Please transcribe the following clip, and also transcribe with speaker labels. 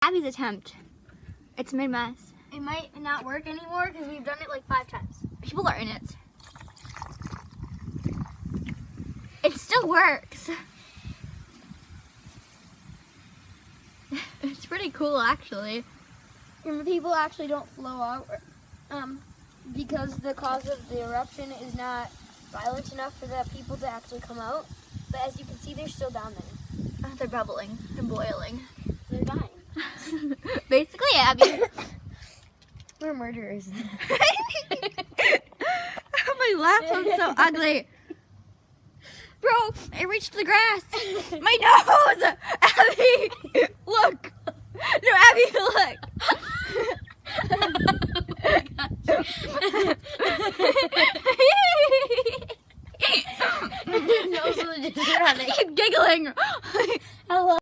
Speaker 1: Abby's attempt. It's made mess.
Speaker 2: It might not work anymore because we've done it like 5 times.
Speaker 1: People are in it. It still works. It's pretty cool, actually.
Speaker 2: And the people actually don't flow out because the cause of the eruption is not violent enough for the people to actually come out. But as you can see, they're still down there.
Speaker 1: They're bubbling. They're boiling.
Speaker 2: They're dying.
Speaker 1: Basically, Abby.
Speaker 2: We're murderers.
Speaker 1: My laugh sounds so ugly. Bro, it reached the grass. My nose! Abby!